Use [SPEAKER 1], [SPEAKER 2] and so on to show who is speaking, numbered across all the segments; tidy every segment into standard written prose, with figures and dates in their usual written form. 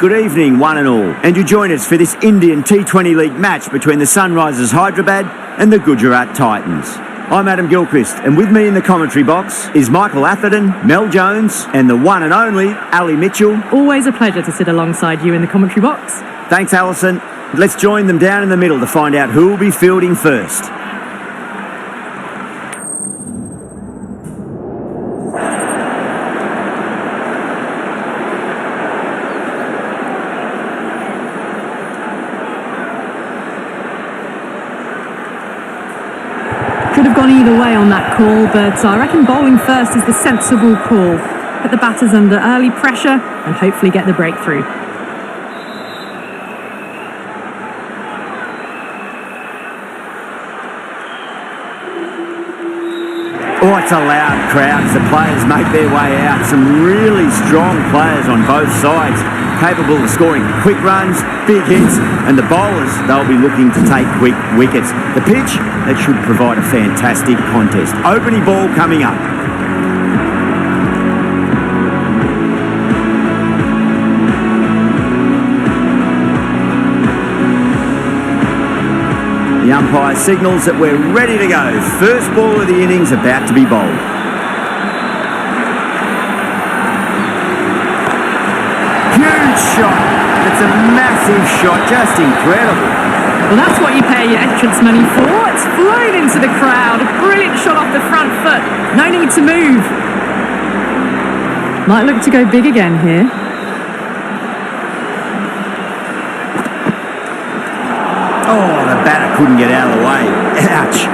[SPEAKER 1] good evening one and all, and you join us for this Indian T20 League match between the Sunrisers Hyderabad and the Gujarat Titans. I'm Adam Gilchrist, and with me in the commentary box is Michael Atherton, Mel Jones, and the one and only Ali Mitchell.
[SPEAKER 2] Always a pleasure to sit alongside you in the commentary box.
[SPEAKER 1] Thanks, Alison. Let's join them down in the middle to find out who will be fielding first.
[SPEAKER 2] Could have gone either way on that call, but I reckon bowling first is the sensible call. Put the batters under early pressure and hopefully get the breakthrough.
[SPEAKER 1] Oh, it's a loud crowd as the players make their way out. Some really strong players on both sides, capable of scoring quick runs, big hits, and the bowlers, they'll be looking to take quick wickets. The pitch, that should provide a fantastic contest. Opening ball coming up. The umpire signals that we're ready to go. First ball of the innings about to be bowled. Huge shot. It's a massive shot, just incredible.
[SPEAKER 2] Well, that's what you pay your entrance money for. It's flown into the crowd. A brilliant shot off the front foot. No need to move. Might look to go big again here.
[SPEAKER 1] Oh, the batter couldn't get out of the way. Ouch.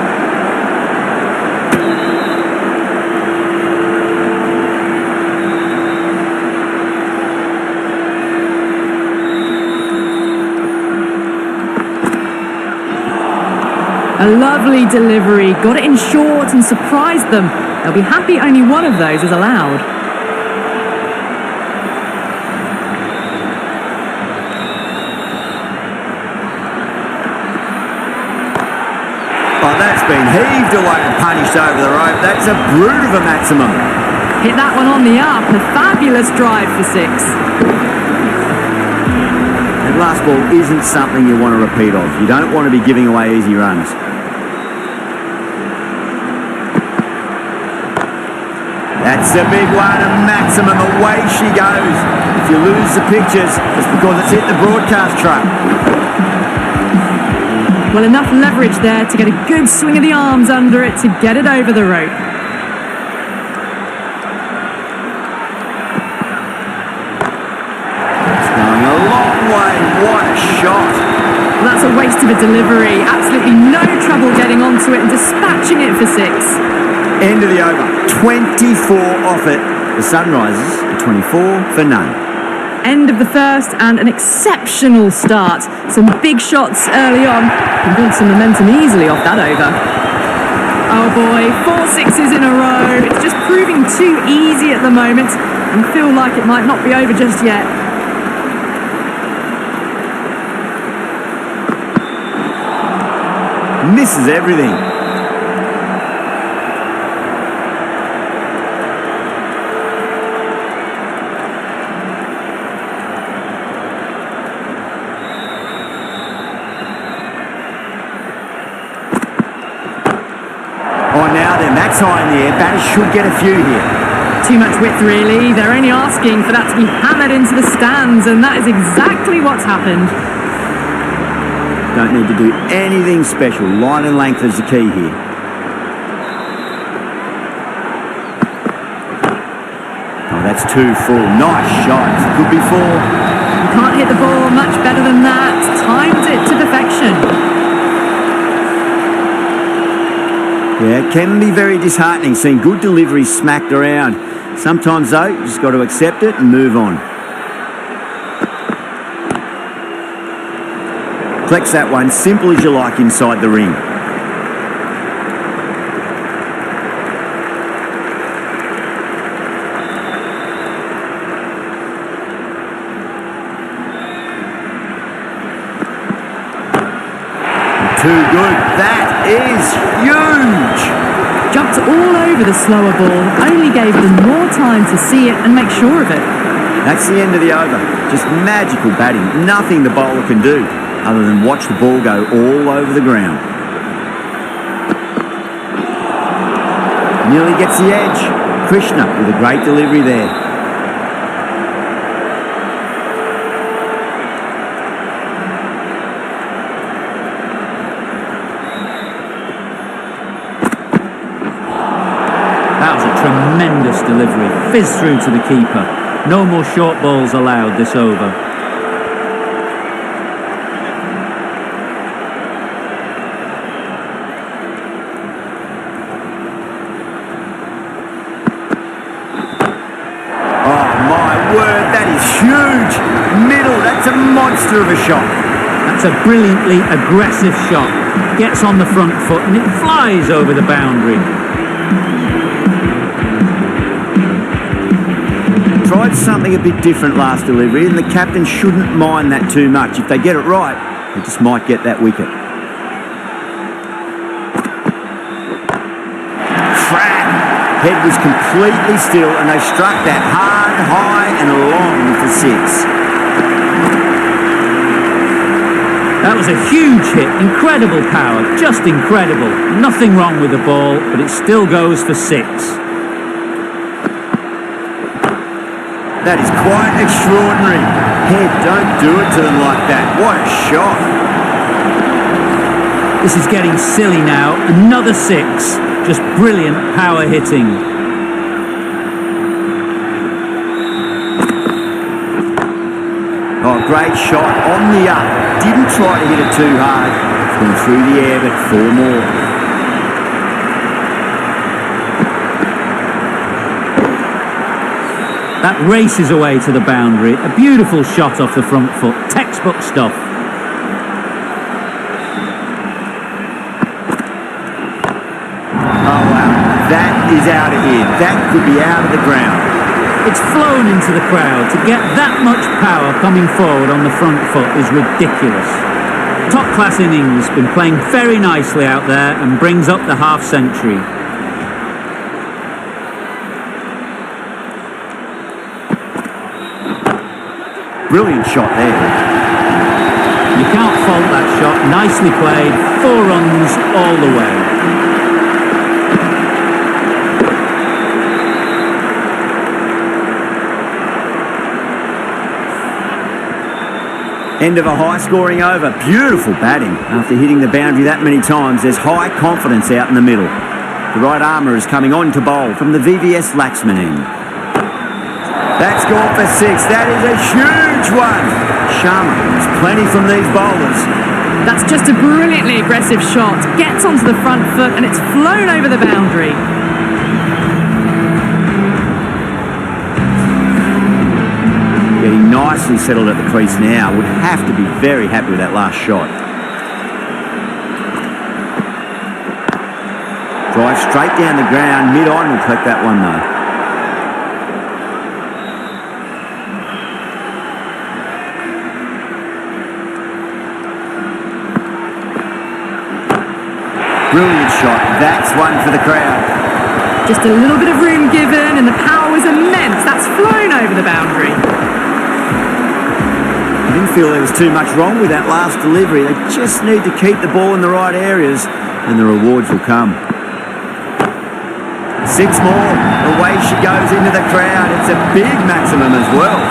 [SPEAKER 2] A lovely delivery. Got it in short and surprised them. They'll be happy only one of those is allowed.
[SPEAKER 1] Oh, that's been heaved away and punished over the rope. That's a brute of a maximum.
[SPEAKER 2] Hit that one on the up. A fabulous drive for six.
[SPEAKER 1] That last ball isn't something you want to repeat of. You don't want to be giving away easy runs. That's a big one, a maximum. Away she goes. If you lose the pictures, it's because it's hit the broadcast truck.
[SPEAKER 2] Well, enough leverage there to get a good swing of the arms under it to get it over the rope.
[SPEAKER 1] It's going a long way. What a shot.
[SPEAKER 2] Well, that's a waste of a delivery. Absolutely no trouble getting onto it and dispatching it for six.
[SPEAKER 1] End of the over. 24 off it. The Sunrisers are 24 for none.
[SPEAKER 2] End of the first and an exceptional start. Some big shots early on and build some momentum easily off that over. Oh boy, 4 sixes in a row. It's just proving too easy at the moment and feel like it might not be over just yet.
[SPEAKER 1] Misses everything. Oh, now then, that's high in the air. Batters should get a few here.
[SPEAKER 2] Too much width, really. They're only asking for that to be hammered into the stands, and that is exactly what's happened.
[SPEAKER 1] Don't need to do anything special. Line and length is the key here. Oh, that's too full. Nice shot. Could be four.
[SPEAKER 2] You can't hit the ball much better than that. Timed it to perfection.
[SPEAKER 1] Yeah, it can be very disheartening seeing good deliveries smacked around. Sometimes, though, you just got to accept it and move on. Flex that one, simple as you like inside the ring. Too good. That is huge.
[SPEAKER 2] Jumped all over the slower ball, only gave them more time to see it and make sure of it.
[SPEAKER 1] That's the end of the over. Just magical batting. Nothing the bowler can do other than watch the ball go all over the ground. Nearly gets the edge. Krishna with a great delivery there.
[SPEAKER 3] That was a tremendous delivery. Fizz through to the keeper. No more short balls allowed this over.
[SPEAKER 1] Oh my word, that is huge. Middle, that's a monster of a shot.
[SPEAKER 3] That's a brilliantly aggressive shot. Gets on the front foot and it flies over the boundary.
[SPEAKER 1] Tried something a bit different last delivery, and the captain shouldn't mind that too much. If they get it right, they just might get that wicket. Crack! Head was completely still, and they struck that hard, high, and long for six.
[SPEAKER 3] That was a huge hit. Incredible power. Just incredible. Nothing wrong with the ball, but it still goes for six.
[SPEAKER 1] That is quite extraordinary. Head, don't do it to them like that. What a shot.
[SPEAKER 3] This is getting silly now. Another six. Just brilliant power hitting.
[SPEAKER 1] Oh, great shot on the up. Didn't try to hit it too hard. It's gone through the air, but four more.
[SPEAKER 3] That races away to the boundary. A beautiful shot off the front foot. Textbook stuff.
[SPEAKER 1] Oh, wow. That is out of here. That could be out of the ground.
[SPEAKER 3] It's flown into the crowd. To get that much power coming forward on the front foot is ridiculous. Top class innings. Been playing very nicely out there and brings up the half century.
[SPEAKER 1] Brilliant shot there.
[SPEAKER 3] You can't fault that shot. Nicely played. 4 runs all the way.
[SPEAKER 1] End of a high-scoring over. Beautiful batting. After hitting the boundary that many times, there's high confidence out in the middle. The right armour is coming on to bowl from the VVS Laxman end. That's gone for six. That is a huge one. Sharma, there's plenty from these bowlers.
[SPEAKER 2] That's just a brilliantly aggressive shot. Gets onto the front foot and it's flown over the boundary.
[SPEAKER 1] Getting nicely settled at the crease now. Would have to be very happy with that last shot. Drive straight down the ground. Mid-on will collect that one though. Brilliant shot. That's one for the crowd.
[SPEAKER 2] Just a little bit of room given and the power was immense. That's flown over the boundary.
[SPEAKER 1] I didn't feel there was too much wrong with that last delivery. They just need to keep the ball in the right areas and the rewards will come. 6 more. Away she goes into the crowd. It's a big maximum as well.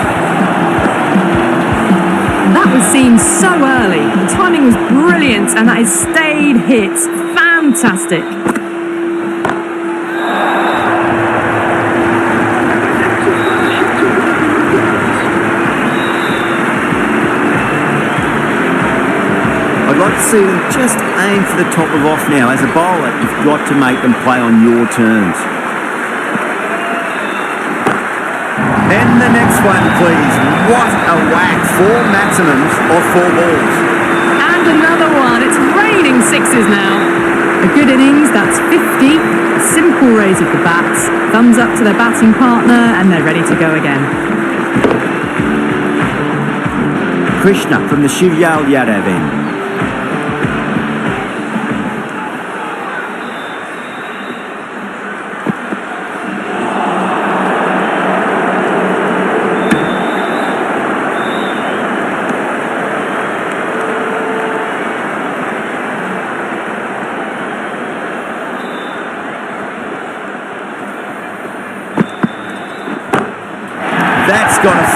[SPEAKER 2] That was seen so early. The timing was brilliant and that is stayed hits. Fantastic.
[SPEAKER 1] I'd like to see them just aim for the top of off now. As a bowler, you've got to make them play on your terms. And the next one, please. What a whack. 4 maximums or 4 balls.
[SPEAKER 2] And another one. It's raining sixes now. A good innings, that's 50. A simple raise of the bats. Thumbs up to their batting partner and they're ready to go again.
[SPEAKER 1] Krishna from the Shivyal Yadav end.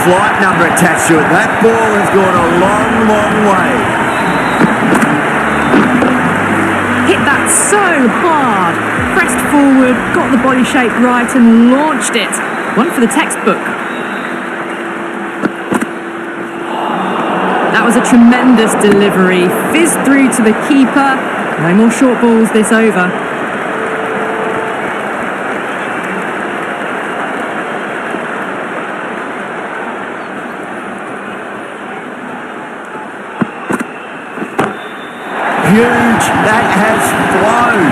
[SPEAKER 1] flight number attached to it. That ball has gone a long, long way.
[SPEAKER 2] Hit that so hard. Pressed forward, got the body shape right and launched it. One for the textbook. That was a tremendous delivery. Fizzed through to the keeper. No more short balls this over.
[SPEAKER 1] Huge. That has flown.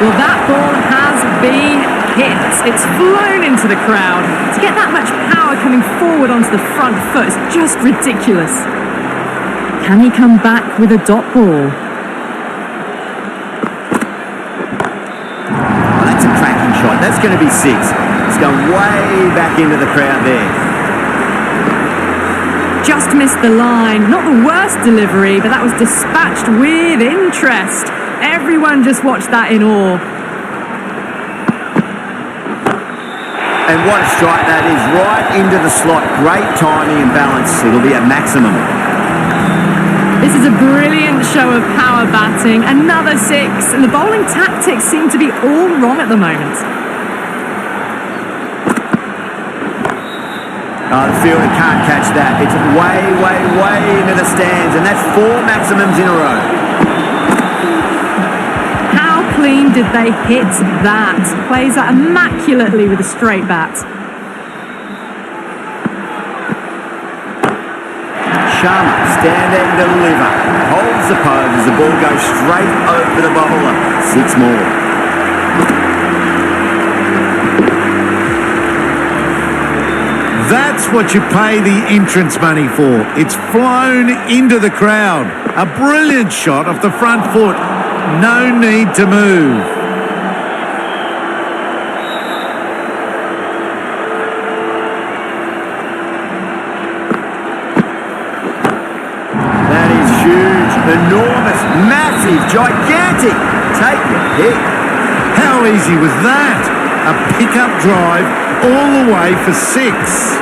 [SPEAKER 2] Well, that ball has been hit. It's flown into the crowd. To get that much power coming forward onto the front foot is just ridiculous. Can he come back with a dot ball?
[SPEAKER 1] Oh, that's a cracking shot. That's going to be 6. It's going way back into the crowd there.
[SPEAKER 2] Just missed the line. Not the worst delivery, but that was dispatched with interest. Everyone just watched that in awe.
[SPEAKER 1] And what a strike that is. Right into the slot. Great timing and balance. It'll be a maximum.
[SPEAKER 2] This is a brilliant show of power batting. Another 6. And the bowling tactics seem to be all wrong at the moment.
[SPEAKER 1] Oh, the fielder can't catch that. It's way, way, way into the stands. And that's 4 maximums in a row.
[SPEAKER 2] How clean did they hit that? Plays that immaculately with a straight bat.
[SPEAKER 1] Sharma, stand there and deliver. Holds the pose as the ball goes straight over the bowler. 6 more.
[SPEAKER 4] That's what you pay the entrance money for. It's flown into the crowd. A brilliant shot off the front foot. No need to move.
[SPEAKER 1] That is huge, enormous, massive, gigantic. Take your pick.
[SPEAKER 4] How easy was that? A pickup drive all the way for 6.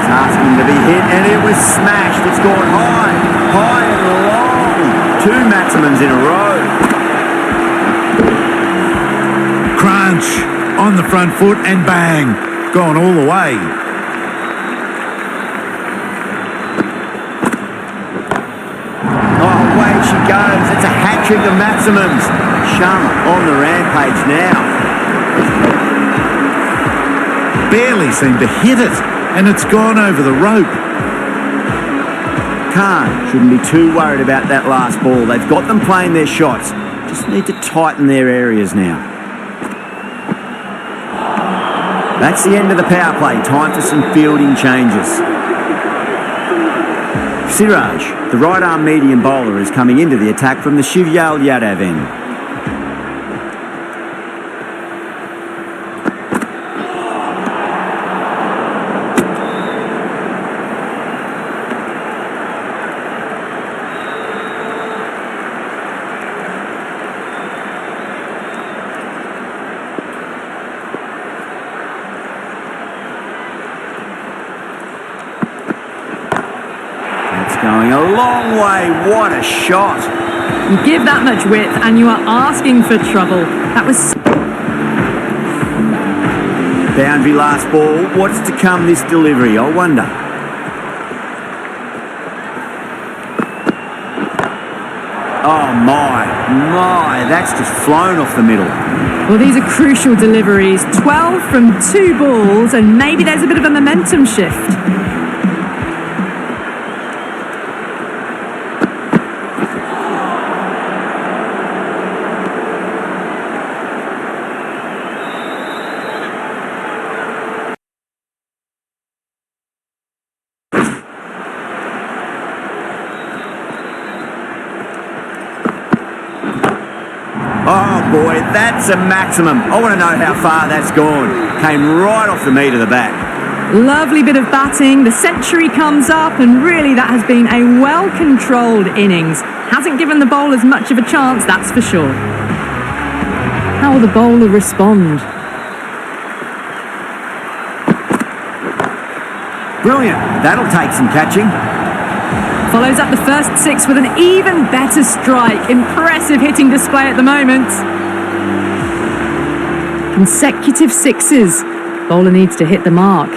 [SPEAKER 1] Asking to be hit, and it was smashed. It's gone high, high and long. 2 maximums in a row.
[SPEAKER 4] Crunch on the front foot and bang. Gone all the way.
[SPEAKER 1] Oh, away she goes. It's a hat-trick of maximums. Sharma on the rampage now.
[SPEAKER 4] Barely seemed to hit it, and it's gone over the rope.
[SPEAKER 1] Khan shouldn't be too worried about that last ball. They've got them playing their shots. Just need to tighten their areas now. That's the end of the power play. Time for some fielding changes. Siraj, the right-arm medium bowler, is coming into the attack from the Shivyal Yadav end. Going a long way. What a shot.
[SPEAKER 2] You give that much width and you are asking for trouble. That was...
[SPEAKER 1] Boundary last ball. What's to come this delivery? I wonder. Oh my, that's just flown off the middle.
[SPEAKER 2] Well, these are crucial deliveries. 12 from 2 balls, and maybe there's a bit of a momentum shift.
[SPEAKER 1] Oh boy, that's a maximum. I want to know how far that's gone. Came right off the meat of the bat.
[SPEAKER 2] Lovely bit of batting. The century comes up, and really that has been a well-controlled innings. Hasn't given the bowlers much of a chance, that's for sure. How will the bowler respond?
[SPEAKER 1] Brilliant. That'll take some catching.
[SPEAKER 2] Follows up the first 6 with an even better strike. Impressive hitting display at the moment. Consecutive 6s. Bowler needs to hit the mark.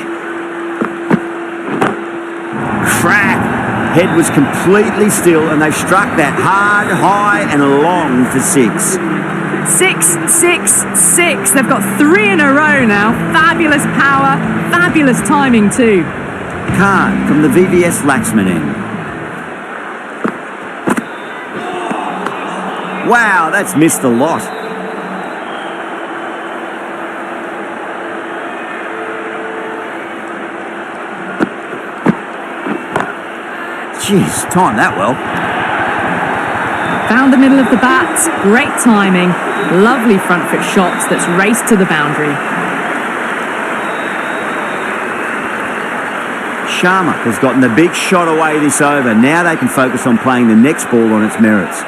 [SPEAKER 1] Crack. Head was completely still and they struck that hard, high and long for 6.
[SPEAKER 2] 6, 6, 6. They've got 3 in a row now. Fabulous power, fabulous timing too.
[SPEAKER 1] Khan from the VVS Laxman end. Wow, that's missed a lot. Jeez, timed that well.
[SPEAKER 2] Found the middle of the bat. Great timing. Lovely front foot shots that's raced to the boundary.
[SPEAKER 1] Sharma has gotten the big shot away this over. Now they can focus on playing the next ball on its merits.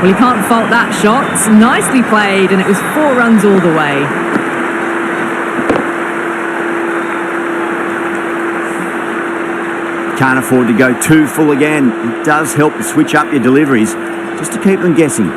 [SPEAKER 2] Well, you can't fault that shot. Nicely played, and it was 4 runs all the way.
[SPEAKER 1] Can't afford to go too full again. It does help to switch up your deliveries just to keep them guessing.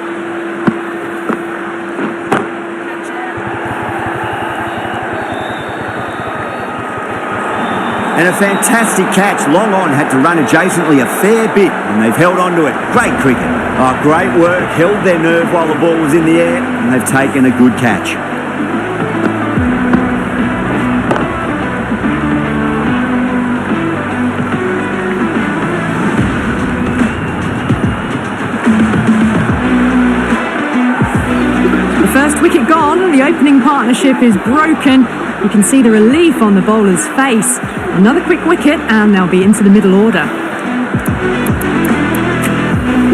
[SPEAKER 1] And a fantastic catch. Long on had to run adjacently a fair bit, and they've held on to it. Great cricket. Oh, great work. Held their nerve while the ball was in the air, and they've taken a good catch.
[SPEAKER 2] The first wicket gone. The opening partnership is broken. You can see the relief on the bowler's face. Another quick wicket and they'll be into the middle order.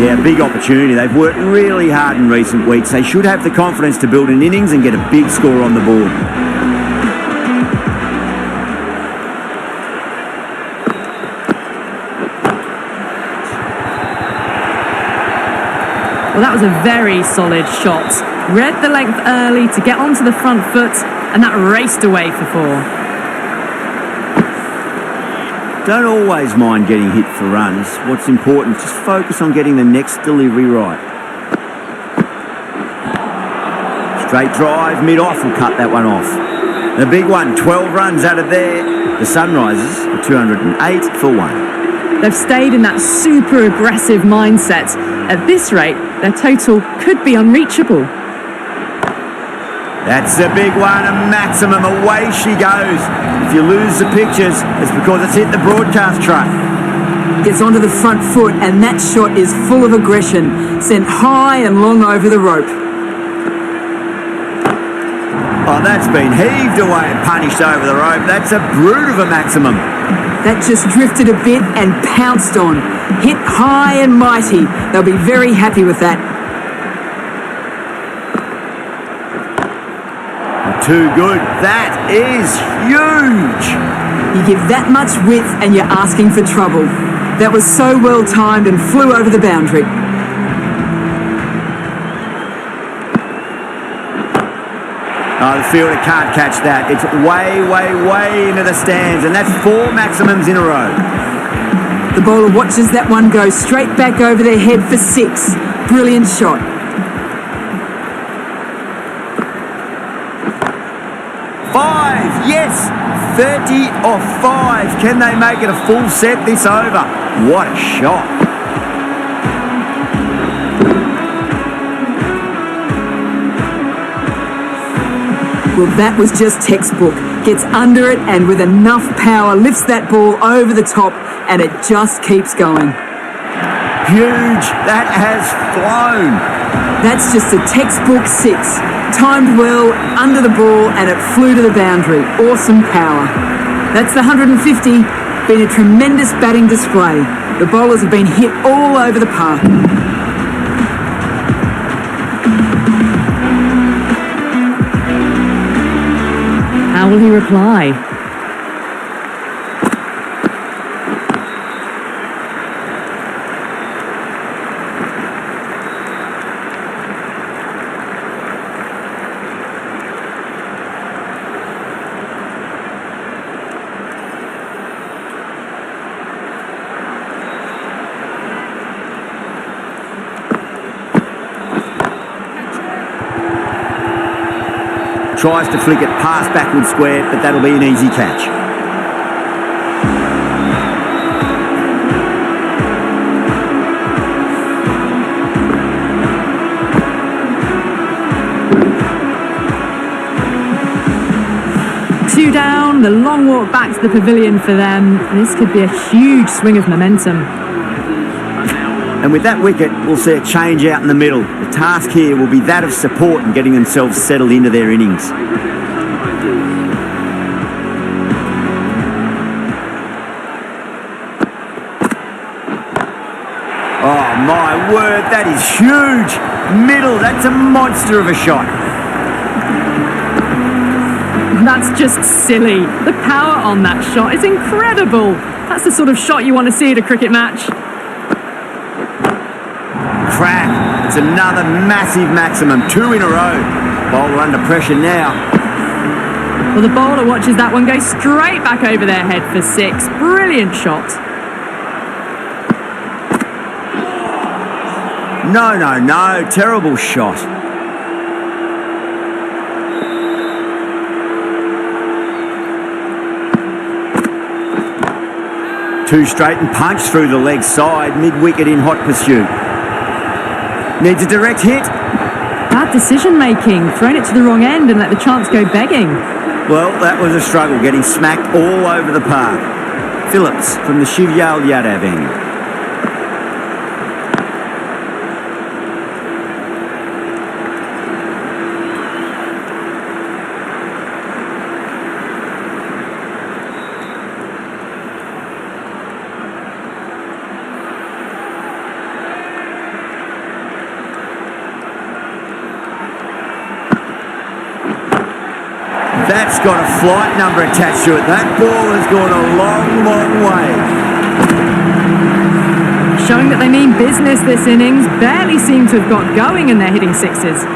[SPEAKER 1] Yeah, big opportunity. They've worked really hard in recent weeks. They should have the confidence to build an innings and get a big score on the board.
[SPEAKER 2] Well, that was a very solid shot. Read the length early to get onto the front foot, and that raced away for 4.
[SPEAKER 1] Don't always mind getting hit for runs. What's important, just focus on getting the next delivery right. Straight drive, mid-off will cut that one off. The big one, 12 runs out of there. The Sunrisers are 208 for 1.
[SPEAKER 2] They've stayed in that super aggressive mindset. At this rate, their total could be unreachable.
[SPEAKER 1] That's a big one, a maximum. Away she goes. If you lose the pictures, it's because it's hit the broadcast truck.
[SPEAKER 5] Gets onto the front foot, and that shot is full of aggression. Sent high and long over the rope.
[SPEAKER 1] Oh, that's been heaved away and punished over the rope. That's a brute of a maximum.
[SPEAKER 5] That just drifted a bit and pounced on. Hit high and mighty. They'll be very happy with that.
[SPEAKER 1] Too good. That is huge.
[SPEAKER 5] You give that much width and you're asking for trouble. That was so well timed and flew over the boundary.
[SPEAKER 1] Oh, the fielder can't catch that. It's way, way, way into the stands, and that's 4 maximums in a row.
[SPEAKER 5] The bowler watches that one go straight back over their head for 6. Brilliant shot.
[SPEAKER 1] 5, yes, 30 off 5. Can they make it a full set this over? What a shot.
[SPEAKER 5] Well, that was just textbook. Gets under it and with enough power lifts that ball over the top and it just keeps going.
[SPEAKER 1] Huge. That has flown.
[SPEAKER 5] That's just a textbook 6. Timed well, under the ball, and it flew to the boundary. Awesome power. That's the 150. Been a tremendous batting display. The bowlers have been hit all over the park.
[SPEAKER 2] How How will he reply?
[SPEAKER 1] Tries to flick it past backward square, but that'll be an easy catch.
[SPEAKER 2] Two down, the long walk back to the pavilion for them. This could be a huge swing of momentum.
[SPEAKER 1] And with that wicket, we'll see a change out in the middle. The task here will be that of support and getting themselves settled into their innings. Oh my word, that is huge! Middle, that's a monster of a shot.
[SPEAKER 2] That's just silly. The power on that shot is incredible. That's the sort of shot you want to see at a cricket match.
[SPEAKER 1] Crack. It's another massive maximum. 2 in a row. Bowler under pressure now.
[SPEAKER 2] Well, the bowler watches that one go straight back over their head for 6. Brilliant shot.
[SPEAKER 1] No. Terrible shot. Two straight and punch through the leg side. Mid-wicket in hot pursuit. Needs a direct hit.
[SPEAKER 2] Bad decision making. Thrown it to the wrong end and let the chance go begging.
[SPEAKER 1] Well, that was a struggle, getting smacked all over the park. Phillips from the SRHvsGT end. That's got a flight number attached to it. That ball has gone a long way.
[SPEAKER 2] Showing that they mean business this innings. Barely seem to have got going and they're hitting 6s.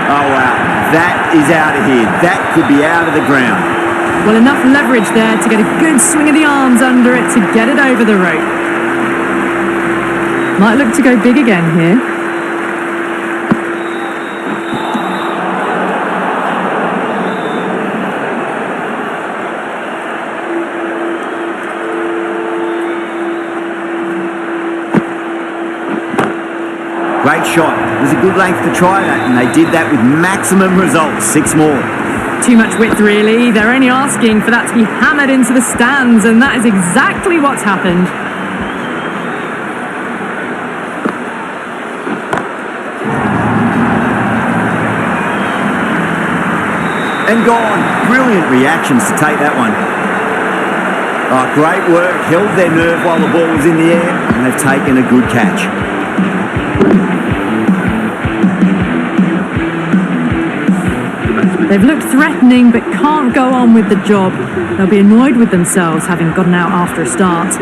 [SPEAKER 1] Oh, wow. That is out of here. That could be out of the ground.
[SPEAKER 2] Well, enough leverage there to get a good swing of the arms under it to get it over the rope. Might look to go big again here.
[SPEAKER 1] Great shot. It was a good length to try that, and they did that with maximum results. 6 more.
[SPEAKER 2] Too much width, really. They're only asking for that to be hammered into the stands, and that is exactly what's happened.
[SPEAKER 1] And gone. Brilliant reactions to take that one. Oh, great work. Held their nerve while the ball was in the air, and they've taken a good catch.
[SPEAKER 2] They've looked threatening but can't go on with the job. They'll be annoyed with themselves having gotten out after a start.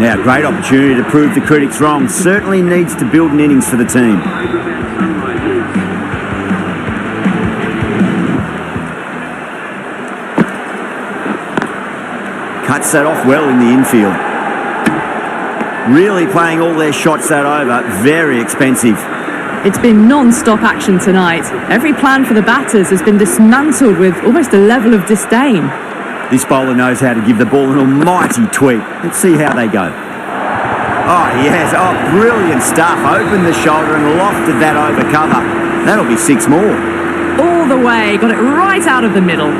[SPEAKER 1] Now, great opportunity to prove the critics wrong. Certainly needs to build an innings for the team. Cuts that off well in the infield. Really playing all their shots that over. Very expensive.
[SPEAKER 2] It's been non-stop action tonight. Every plan for the batters has been dismantled with almost a level of disdain.
[SPEAKER 1] This bowler knows how to give the ball an almighty tweak. Let's see how they go. Oh, yes. Oh, brilliant stuff. Opened the shoulder and lofted that over cover. That'll be 6 more.
[SPEAKER 2] All the way. Got it right out of the middle.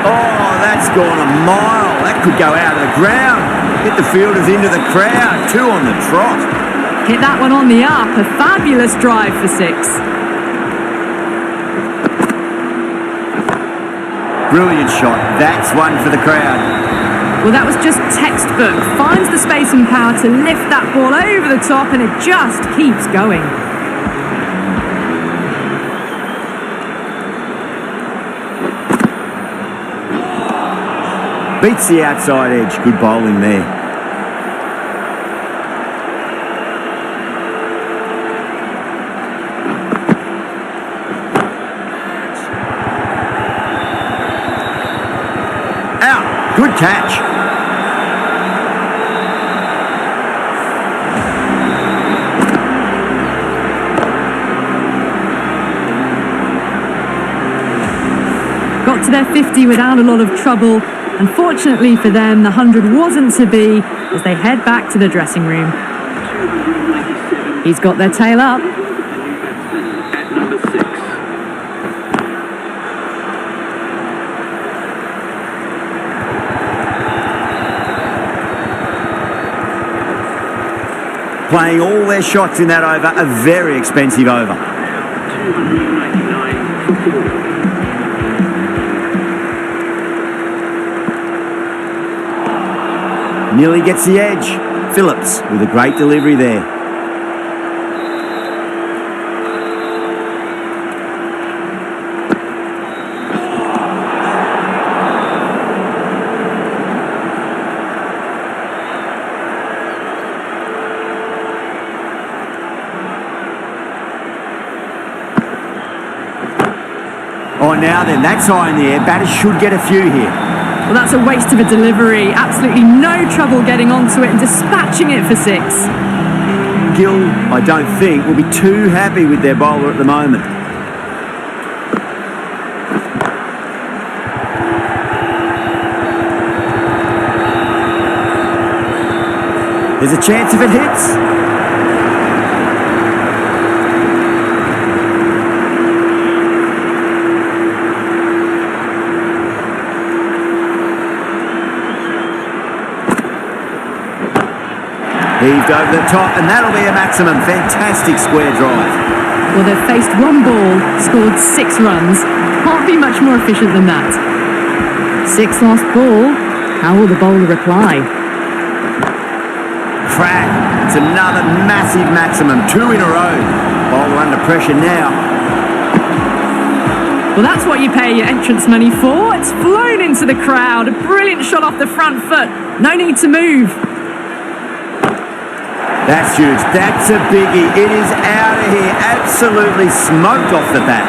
[SPEAKER 1] Oh, that's gone a mile. That could go out of the ground. Hit the fielders into the crowd. 2 on the trot.
[SPEAKER 2] Hit that one on the up. A fabulous drive for 6.
[SPEAKER 1] Brilliant shot. That's one for the crowd.
[SPEAKER 2] Well, that was just textbook. Finds the space and power to lift that ball over the top, and it just keeps going.
[SPEAKER 1] Beats the outside edge. Good bowling there. Out. Good catch.
[SPEAKER 2] Got to their 50 without a lot of trouble. Unfortunately for them, the 100 wasn't to be as they head back to the dressing room. He's got their tail up.
[SPEAKER 6] At number 6.
[SPEAKER 1] Playing all their shots in that over, a very expensive over.
[SPEAKER 6] 299 for 4.
[SPEAKER 1] Nearly gets the edge. Phillips with a great delivery there. Oh, now then, that's high in the air. Batters should get a few here.
[SPEAKER 2] Well, that's a waste of a delivery. Absolutely no trouble getting onto it and dispatching it for 6.
[SPEAKER 1] Gill, I don't think, will be too happy with their bowler at the moment. There's a chance if it hits. Heaved over the top, and that'll be a maximum. Fantastic square drive.
[SPEAKER 2] Well, they've faced one ball, scored 6 runs. Can't be much more efficient than that. 6 lost ball. How will the bowler reply?
[SPEAKER 1] Crack. It's another massive maximum. 2 in a row. Bowler under pressure now.
[SPEAKER 2] Well, that's what you pay your entrance money for. It's flown into the crowd. A brilliant shot off the front foot. No need to move.
[SPEAKER 1] That's huge. That's a biggie. It is out of here. Absolutely smoked off the bat.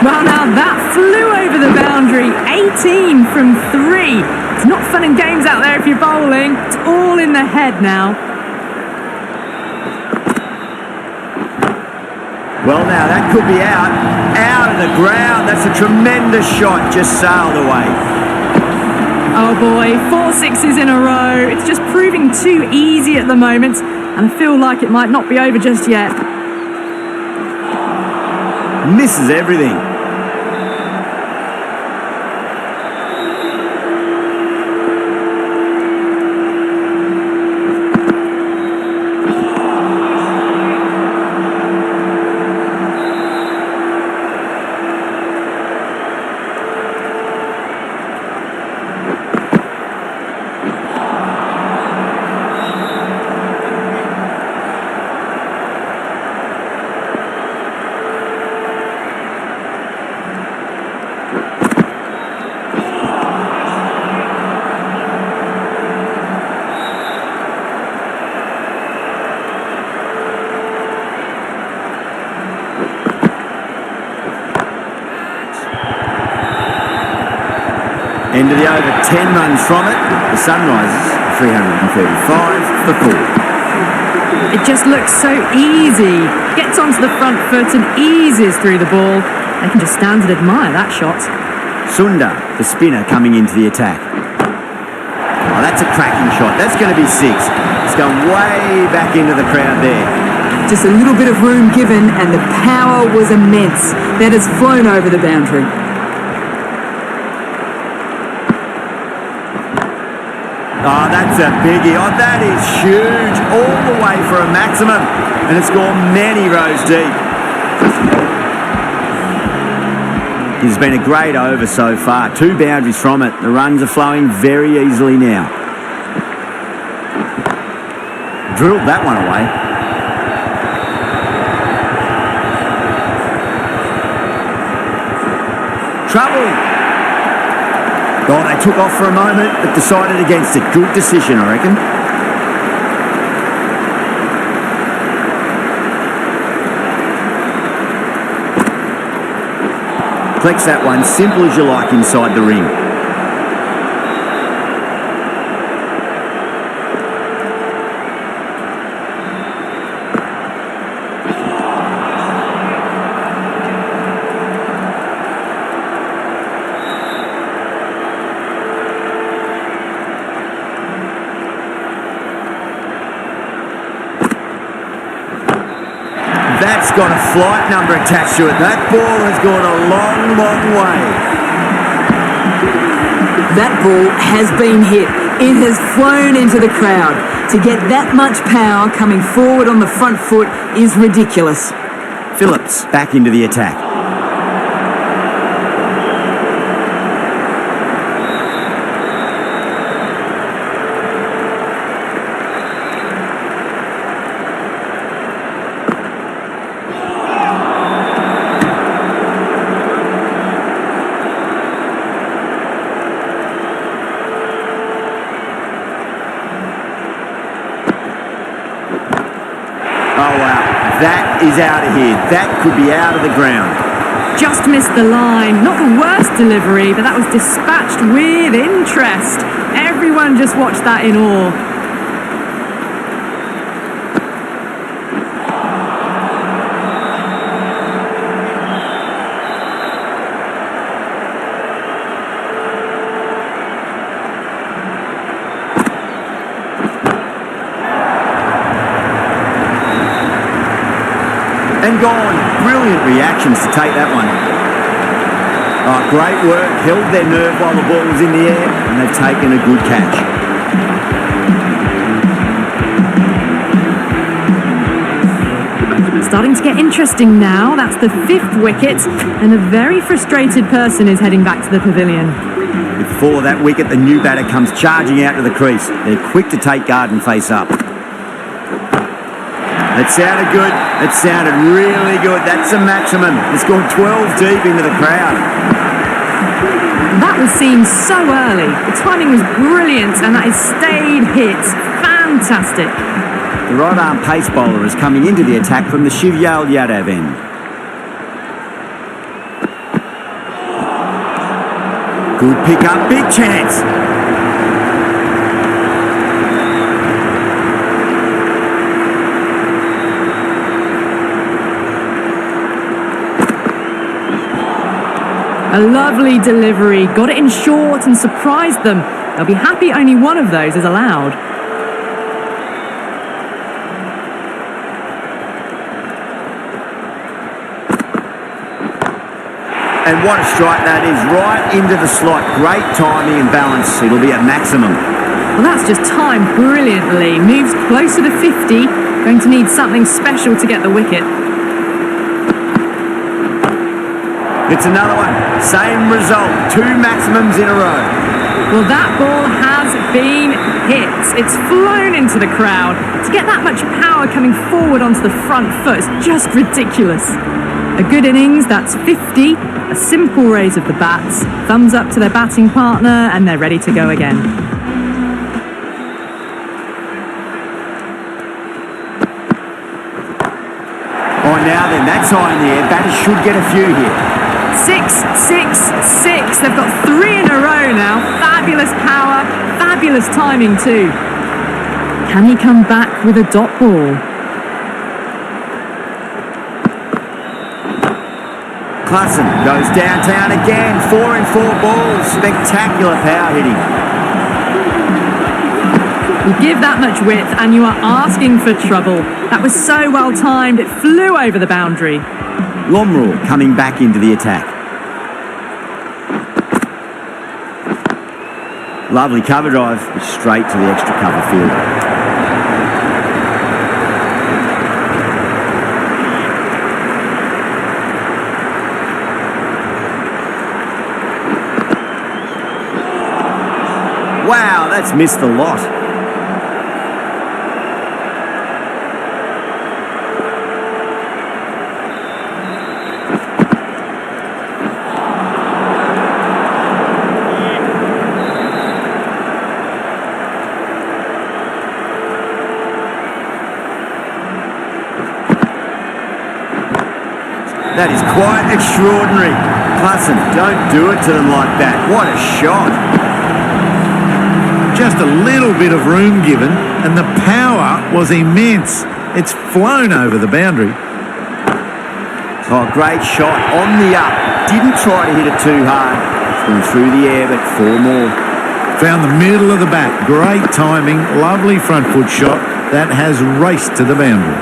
[SPEAKER 2] Well, now that flew over the boundary. 18 from 3. It's not fun and games out there if you're bowling. It's all in the head now.
[SPEAKER 1] Well, now that could be out. Out of the ground. That's a tremendous shot. Just sailed away.
[SPEAKER 2] Oh boy, 4 6s in a row. It's just proving too easy at the moment. And I feel like it might not be over just yet.
[SPEAKER 1] Misses everything. End of the over, 10 runs from it. The Sunrisers, 335 for 4.
[SPEAKER 2] It just looks so easy. Gets onto the front foot and eases through the ball. They can just stand and admire that shot.
[SPEAKER 1] Sundar, the spinner, coming into the attack. Oh, that's a cracking shot. That's going to be 6. It's gone way back into the crowd there.
[SPEAKER 5] Just a little bit of room given and the power was immense. That has flown over the boundary.
[SPEAKER 1] Oh, that's a biggie. Oh, that is huge. All the way for a maximum. And it's gone many rows deep. It's been a great over so far. 2 boundaries from it. The runs are flowing very easily now. drilled that one away. Trouble. Oh, they took off for a moment, but decided against it. Good decision, I reckon. Flex that one, simple as you like inside the ring. That's got a flight number attached to it. That ball has gone a long, long way.
[SPEAKER 5] That ball has been hit. It has flown into the crowd. To get that much power coming forward on the front foot is ridiculous.
[SPEAKER 1] Phillips back into the attack. Oh, wow. That is out of here. That could be out of the ground.
[SPEAKER 2] Just missed the line. Not the worst delivery, but that was dispatched with interest. Everyone just watched that in awe.
[SPEAKER 1] And gone. Brilliant reactions to take that one. Oh, great work. Held their nerve while the ball was in the air, and they've taken a good catch.
[SPEAKER 2] Starting to get interesting now. That's the 5th wicket, and a very frustrated person is heading back to the pavilion.
[SPEAKER 1] With 4 of that wicket, the new batter comes charging out to the crease. They're quick to take guard and face up. That sounded good. It sounded really good. That's a maximum. It's gone 12 deep into the crowd.
[SPEAKER 2] That was seen so early. The timing was brilliant, and that is stayed hit. Fantastic.
[SPEAKER 1] The right arm pace bowler is coming into the attack from the SRHvsGT end. Good pick up, big chance.
[SPEAKER 2] A lovely delivery, got it in short and surprised them. They'll be happy only one of those is allowed.
[SPEAKER 1] And what a strike that is, right into the slot. Great timing and balance. It'll be a maximum.
[SPEAKER 2] Well, that's just timed brilliantly. Moves closer to 50. Going to need something special to get the wicket.
[SPEAKER 1] It's another one. Same result. 2 maximums in a row.
[SPEAKER 2] Well, that ball has been hit. It's flown into the crowd. To get that much power coming forward onto the front foot is just ridiculous. A good innings, that's 50. A simple raise of the bats. Thumbs up to their batting partner, and they're ready to go again.
[SPEAKER 1] Oh, now then, that's high in the air. Batters should get a few here.
[SPEAKER 2] 6, 6, 6. They've got 3 in a row now. Fabulous power, fabulous timing too. Can he come back with a dot ball?
[SPEAKER 1] Klassen goes downtown again. 4 in 4 balls. Spectacular power hitting.
[SPEAKER 2] You give that much width and you are asking for trouble. That was so well timed, it flew over the boundary.
[SPEAKER 1] Lomrul coming back into the attack. Lovely cover drive, straight to the extra cover field. Wow, that's missed the lot. That is quite extraordinary. Clutson, don't do it to them like that. What a shot.
[SPEAKER 4] Just a little bit of room given, and the power was immense. It's flown over the boundary.
[SPEAKER 1] Oh, great shot on the up. Didn't try to hit it too hard. Went through the air, but 4 more.
[SPEAKER 4] Found the middle of the bat. Great timing, lovely front foot shot that has raced to the boundary.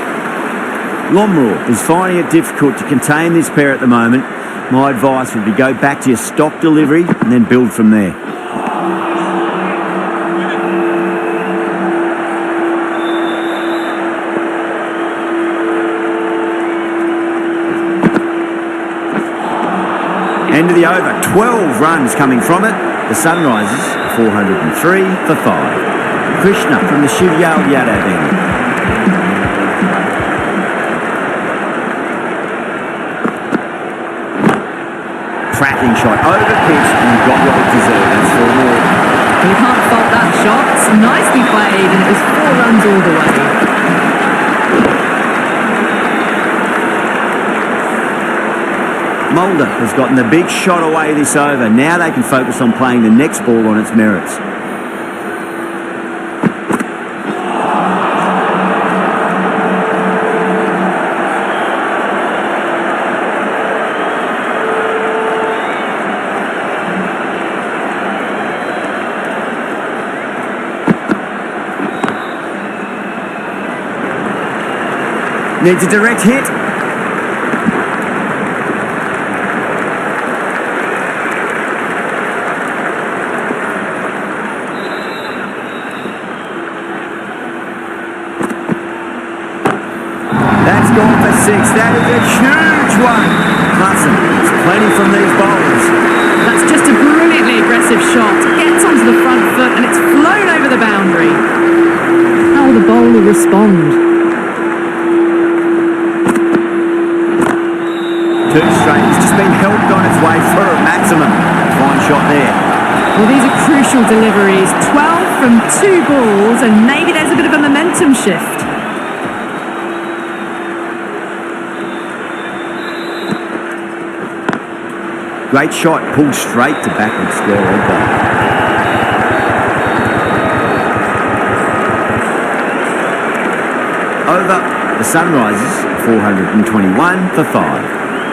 [SPEAKER 1] Lomraw is finding it difficult to contain this pair at the moment. My advice would be go back to your stock delivery and then build from there. End of the over, 12 runs coming from it. The Sunrisers, 403 for 5. Krishna from the Shiv Yadav end. Cracking shot over pitch and got what it deserved. That's 4 more.
[SPEAKER 2] You can't fault that shot. It's nicely played, and it was 4 runs all the way.
[SPEAKER 1] Mulder has gotten the big shot away this over. Now they can focus on playing the next ball on its merits. Needs a direct hit. That's gone for 6. That is a huge one. Clutson, there's plenty from these bowlers.
[SPEAKER 2] That's just a brilliantly aggressive shot. Gets onto the front foot, and it's flown over the boundary. How will the bowler respond?
[SPEAKER 1] 2 straight. It's just been helped on its way for a maximum. Fine shot there.
[SPEAKER 2] Well, these are crucial deliveries. 12 from 2 balls, and maybe there's a bit of a momentum shift.
[SPEAKER 1] Great shot, pulled straight to backward square leg goal. Over, the Sunrisers, 421 for 5.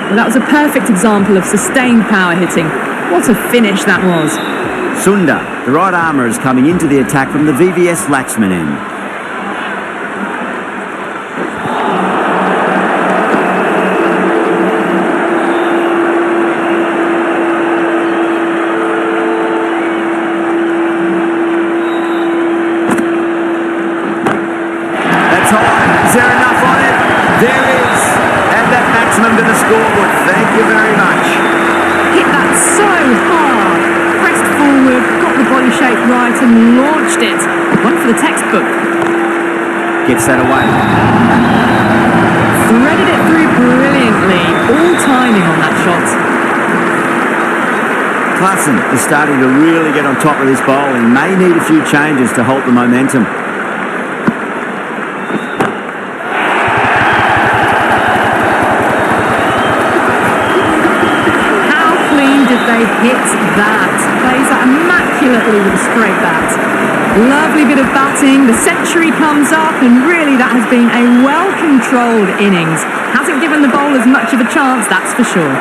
[SPEAKER 2] Well, that was a perfect example of sustained power hitting. What a finish that was.
[SPEAKER 1] Sundar, the right armour, is coming into the attack from the VVS Laxman end. That's high. Is there enough on it? There is. Add that maximum to the scoreboard. Thank you very much.
[SPEAKER 2] Hit that so hard. Pressed forward, got the body shape right, and launched it. One for the textbook.
[SPEAKER 1] Gets that away.
[SPEAKER 2] Threaded it through brilliantly. All timing on that shot.
[SPEAKER 1] Clutson is starting to really get on top of this bowling. May need a few changes to halt the momentum.
[SPEAKER 2] They hit that. Plays that immaculately with a straight bat. Lovely bit of batting. The century comes up, and really that has been a well-controlled innings. Hasn't given the bowlers much of a chance, that's for sure.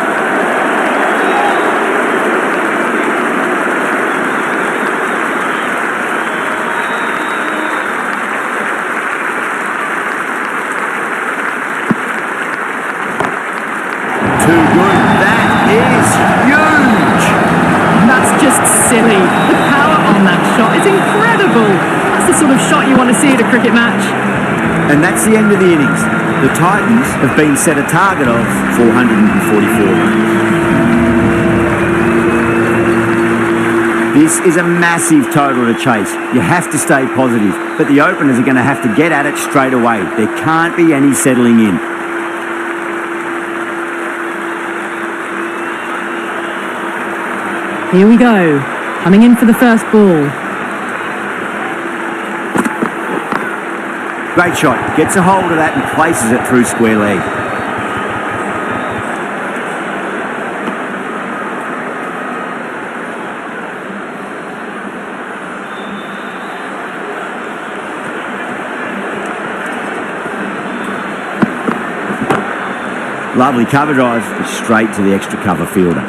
[SPEAKER 1] Too good. That is huge.
[SPEAKER 2] That's just silly. The power on that shot is incredible. That's the sort of shot you want to see at a cricket match.
[SPEAKER 1] And that's the end of the innings. The Titans have been set a target of 444 runs. This is a massive total to chase. You have to stay positive, but the openers are going to have to get at it straight away. There can't be any settling in.
[SPEAKER 2] Here we go. Coming in for the first ball.
[SPEAKER 1] Great shot. Gets a hold of that and places it through square leg. Lovely cover drive, straight to the extra cover fielder.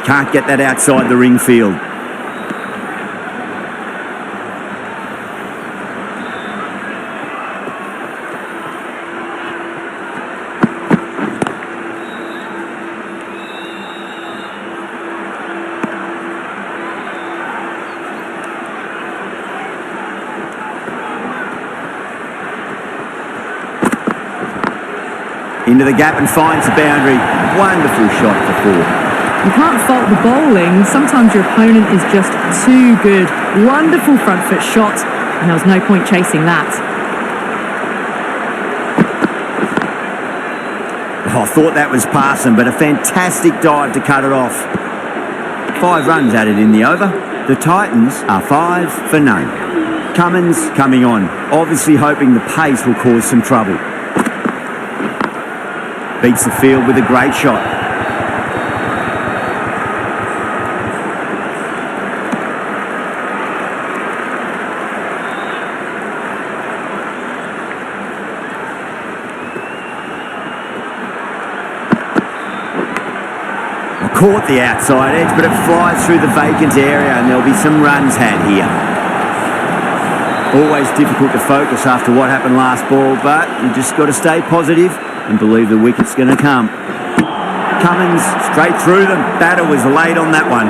[SPEAKER 1] Can't get that outside the ring field. Into the gap and finds the boundary. Wonderful shot for four.
[SPEAKER 2] You can't fault the bowling. Sometimes your opponent is just too good. Wonderful front foot shot, and there was no point chasing that.
[SPEAKER 1] Oh, I thought that was passing, but a fantastic dive to cut it off. 5 runs added in the over. The Titans are 5 for none. Cummins coming on, obviously hoping the pace will cause some trouble. Beats the field with a great shot. Caught the outside edge, but it flies through the vacant area and there'll be some runs had here. Always difficult to focus after what happened last ball, but you just got to stay positive and believe the wicket's going to come. Cummins straight through them. Batter was late on that one.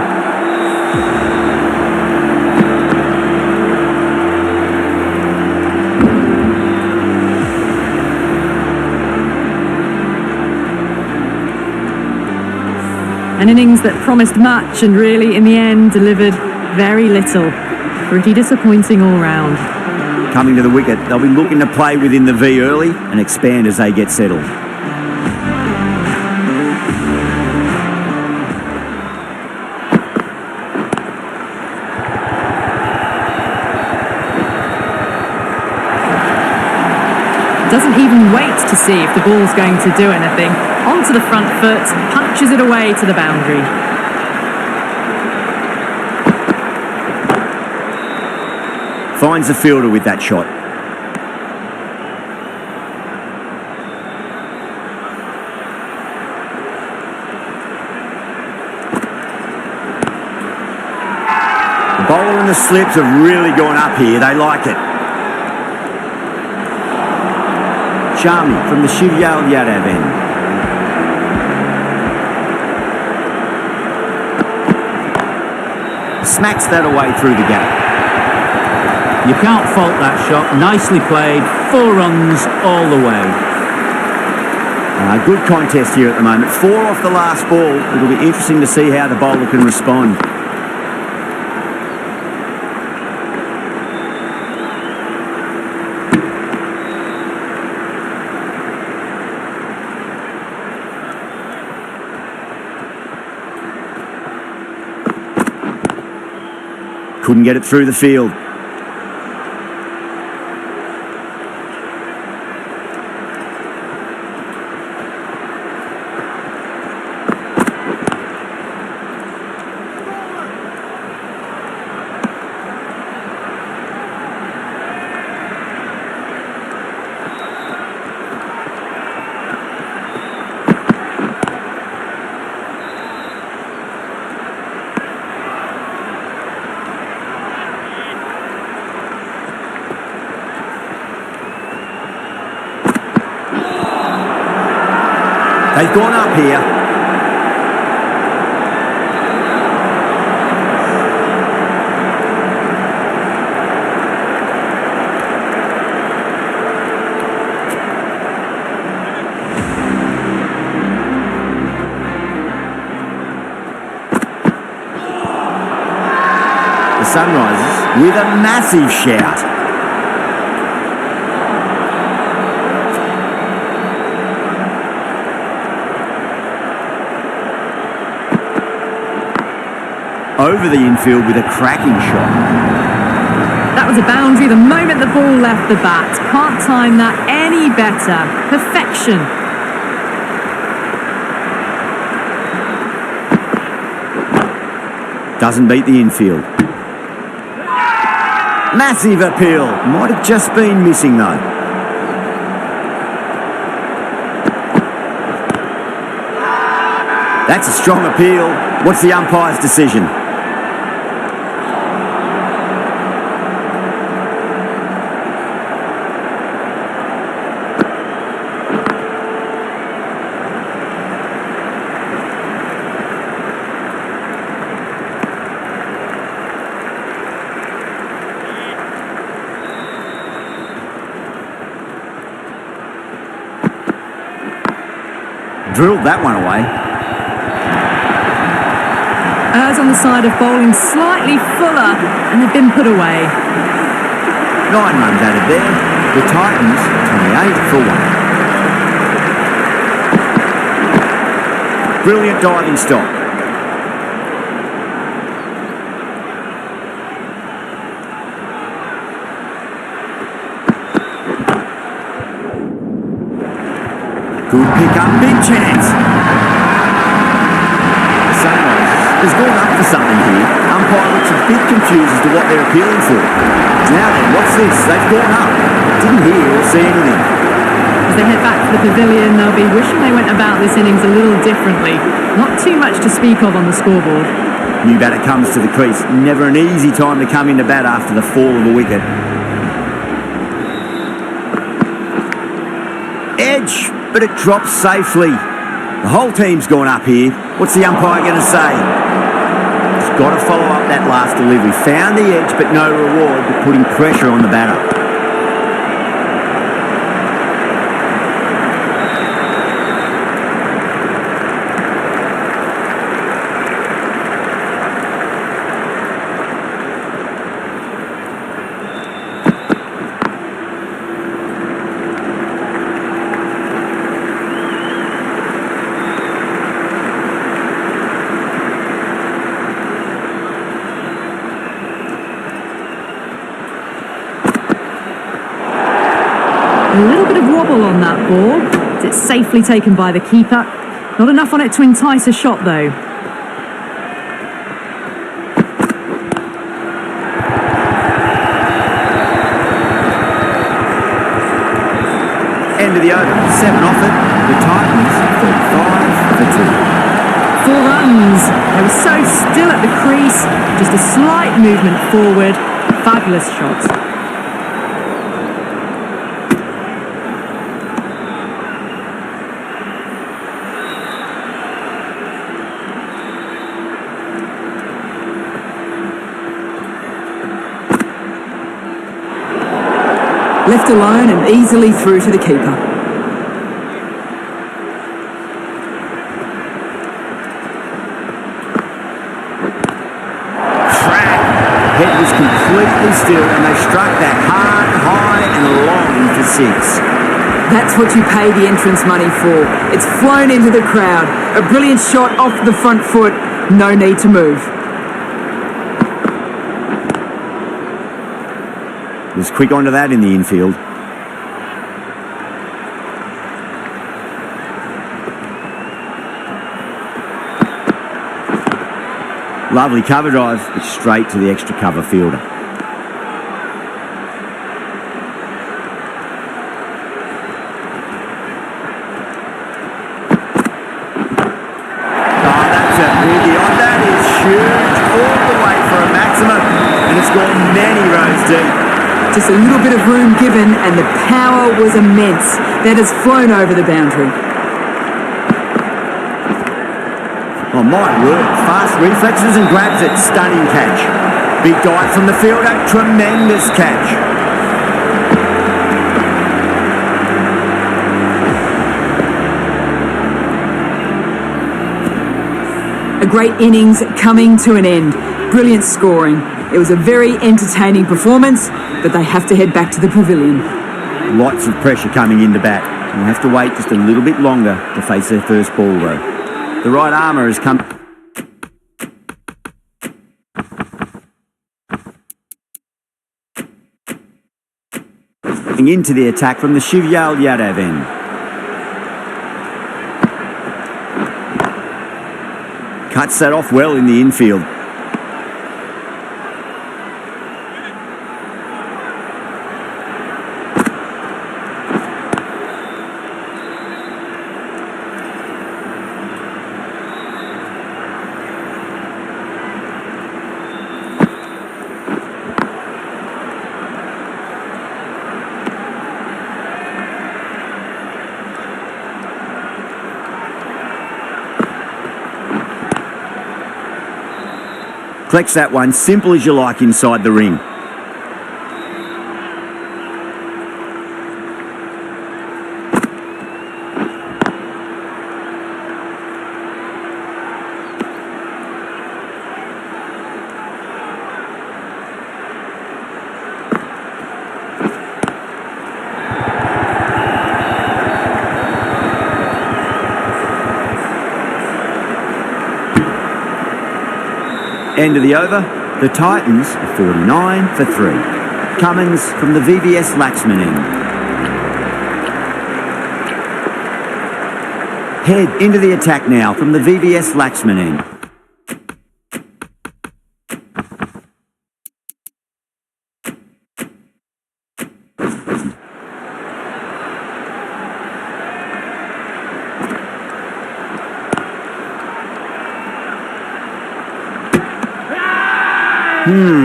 [SPEAKER 2] An innings that promised much and really, in the end, delivered very little. Pretty disappointing all round.
[SPEAKER 1] Coming to the wicket, they'll be looking to play within the V early and expand as they get settled.
[SPEAKER 2] Doesn't even wait to see if the ball's going to do anything. Onto the front foot, punches it away to the boundary.
[SPEAKER 1] Finds the fielder with that shot. The bowler and the slips have really gone up here. They like it. Shami from the Shivyal Yadav end. Smacks that away through the gap.
[SPEAKER 3] You can't fault that shot. Nicely played. 4 runs all the way.
[SPEAKER 1] Good contest here at the moment. 4 off the last ball. It'll be interesting to see how the bowler can respond. Couldn't get it through the field. They've gone up here. The Sunrisers with a massive shout. Over the infield with a cracking shot.
[SPEAKER 2] That was a boundary the moment the ball left the bat. Can't time that any better. Perfection.
[SPEAKER 1] Doesn't beat the infield. Massive appeal. Might have just been missing though. That's a strong appeal. What's the umpire's decision? Drilled that one away.
[SPEAKER 2] Errs on the side of bowling slightly fuller, and they've been put away.
[SPEAKER 1] 9 runs added there. The Titans 28 for 1. Brilliant diving stop. Good pick up, big chance. Sunrise has gone up for something here. Umpire looks a bit confused as to what they're appealing for. Now then, what's this? They've gone up. Didn't hear or see anything.
[SPEAKER 2] As they head back to the pavilion, they'll be wishing they went about this innings a little differently. Not too much to speak of on the scoreboard.
[SPEAKER 1] New batter comes to the crease. Never an easy time to come into bat after the fall of a wicket. Edge, but it drops safely. The whole team's gone up here. What's the umpire going to say? He's got to follow up that last delivery. Found the edge, but no reward, but putting pressure on the batter.
[SPEAKER 2] A little bit of wobble on that ball. It's safely taken by the keeper. Not enough on it to entice a shot though.
[SPEAKER 1] End of the over. 7 off it. The Titans 35 for 2.
[SPEAKER 2] 4 runs. They were so still at the crease. Just a slight movement forward. Fabulous shot.
[SPEAKER 5] Left alone and easily through to the keeper.
[SPEAKER 1] Crack. Head was completely still and they struck that hard, high and long for 6.
[SPEAKER 5] That's what you pay the entrance money for. It's flown into the crowd. A brilliant shot off the front foot. No need to move.
[SPEAKER 1] Was quick onto that in the infield. Lovely cover drive, but straight to the extra cover fielder. Oh, that's a biggie. Oh, that is huge. All the way for a maximum. And it's gone many rows deep.
[SPEAKER 5] Just a little bit of room given and the power was immense. That has flown over the boundary.
[SPEAKER 1] Oh, my word. Fast reflexes and grabs it. Stunning catch. Big dive from the fielder. Tremendous catch.
[SPEAKER 5] A great innings coming to an end. Brilliant scoring. It was a very entertaining performance, but they have to head back to the pavilion.
[SPEAKER 1] Lots of pressure coming into bat. We'll have to wait just a little bit longer to face their first ball though. The right armour has come... into the attack from the SRHvsGT end. Cuts that off well in the infield. Collects that one, simple as you like inside the ring. End of the over, the Titans are 49 for 3. Cummins from the VVS Laxman end. Head into the attack now from the VVS Laxman end.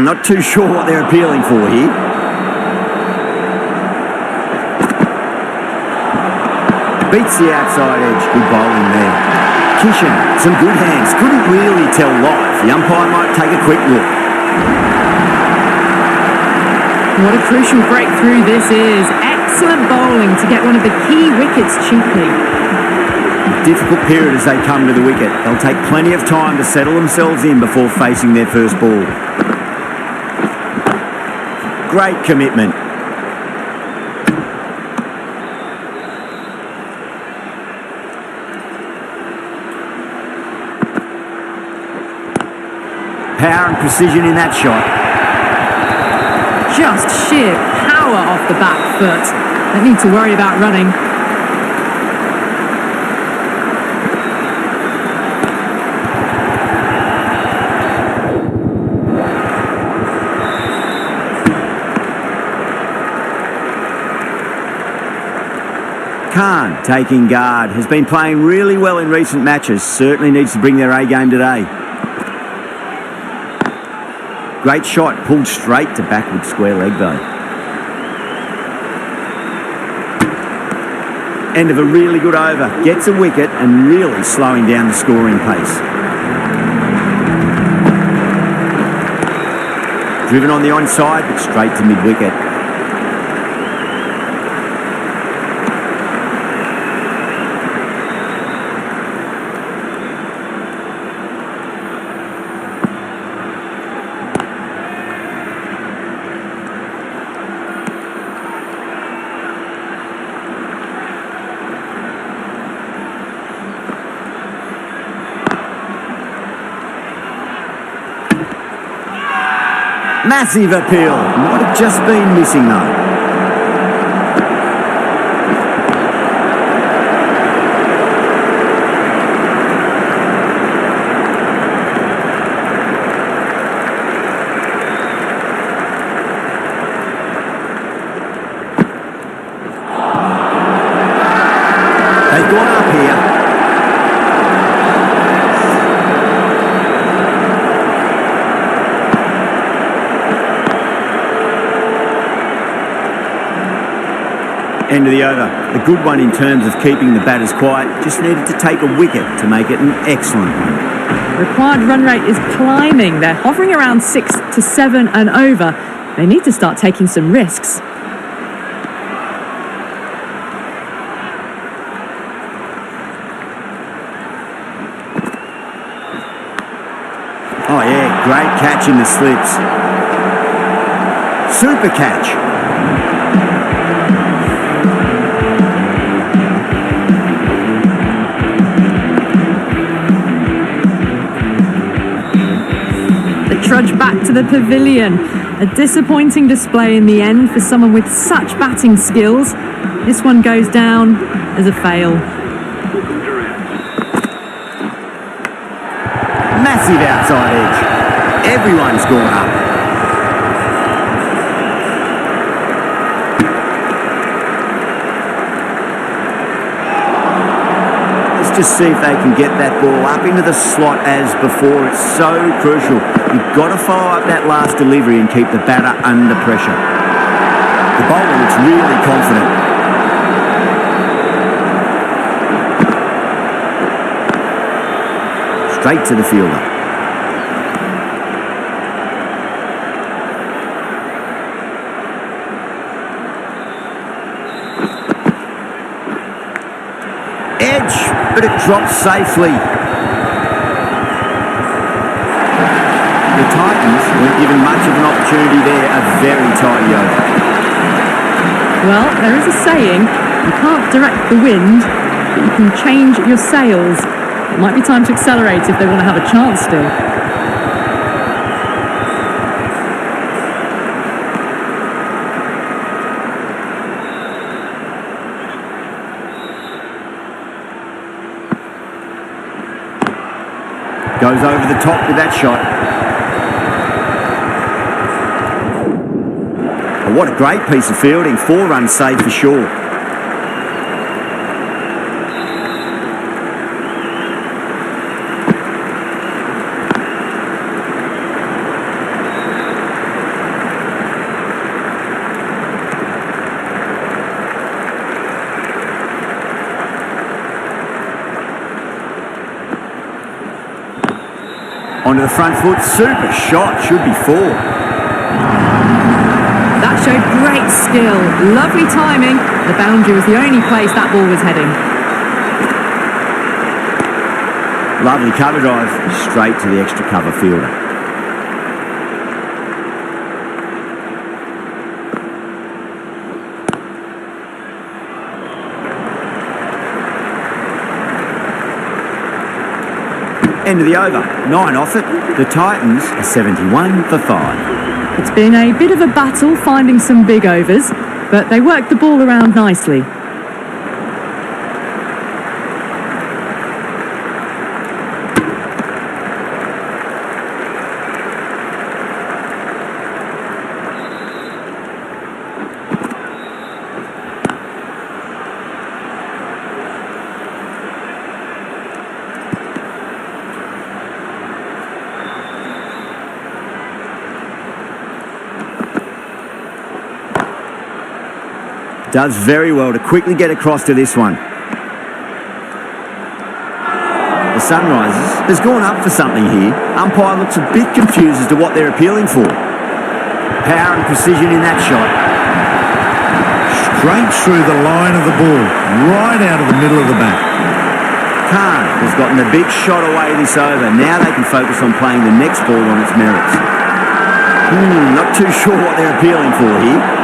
[SPEAKER 1] Not too sure what they're appealing for here. Beats the outside edge. Good bowling there. Kishan, some good hands. Couldn't really tell live. The umpire might take a quick look.
[SPEAKER 2] What a crucial breakthrough this is. Excellent bowling to get one of the key wickets cheaply.
[SPEAKER 1] Difficult period as they come to the wicket. They'll take plenty of time to settle themselves in before facing their first ball. Great commitment. Power and precision in that shot.
[SPEAKER 2] Just sheer power off the back foot. Don't need to worry about running.
[SPEAKER 1] Khan, taking guard, has been playing really well in recent matches. Certainly needs to bring their A game today. Great shot, pulled straight to backward square leg though. End of a really good over. Gets a wicket and really slowing down the scoring pace. Driven on the onside, but straight to mid-wicket. Massive appeal. Might have just been missing though. They've gone up here. End of the over. A good one in terms of keeping the batters quiet. Just needed to take a wicket to make it an excellent one.
[SPEAKER 2] Required run rate is climbing. They're hovering around 6 to 7 and over. They need to start taking some risks.
[SPEAKER 1] Oh yeah, great catch in the slips. Super catch.
[SPEAKER 2] Trudge back to the pavilion. A disappointing display in the end for someone with such batting skills. This one goes down as a fail.
[SPEAKER 1] Massive outside edge. Everyone's gone up. Just see if they can get that ball up into the slot as before. It's so crucial. You've got to follow up that last delivery and keep the batter under pressure. The bowler looks really confident. Straight to the fielder. Edge, but it drops safely. The Titans weren't given much of an opportunity there, a very tight over.
[SPEAKER 2] Well, there is a saying, you can't direct the wind, but you can change your sails. It might be time to accelerate if they want to have a chance still.
[SPEAKER 1] Goes over the top with that shot. Oh, what a great piece of fielding. 4 runs saved for sure. Onto the front foot, super shot, should be 4.
[SPEAKER 2] That showed great skill, lovely timing. The boundary was the only place that ball was heading.
[SPEAKER 1] Lovely cover drive, straight to the extra cover fielder. End of the over, 9 off it. The Titans are 71 for 5.
[SPEAKER 2] It's been a bit of a battle finding some big overs, but they worked the ball around nicely.
[SPEAKER 1] Does very well to quickly get across to this one. The Sunrisers has gone up for something here. Umpire looks a bit confused as to what they're appealing for. Power and precision in that shot.
[SPEAKER 4] Straight through the line of the ball, right out of the middle of the bat.
[SPEAKER 1] Khan has gotten a big shot away this over. Now they can focus on playing the next ball on its merits. Not too sure what they're appealing for here.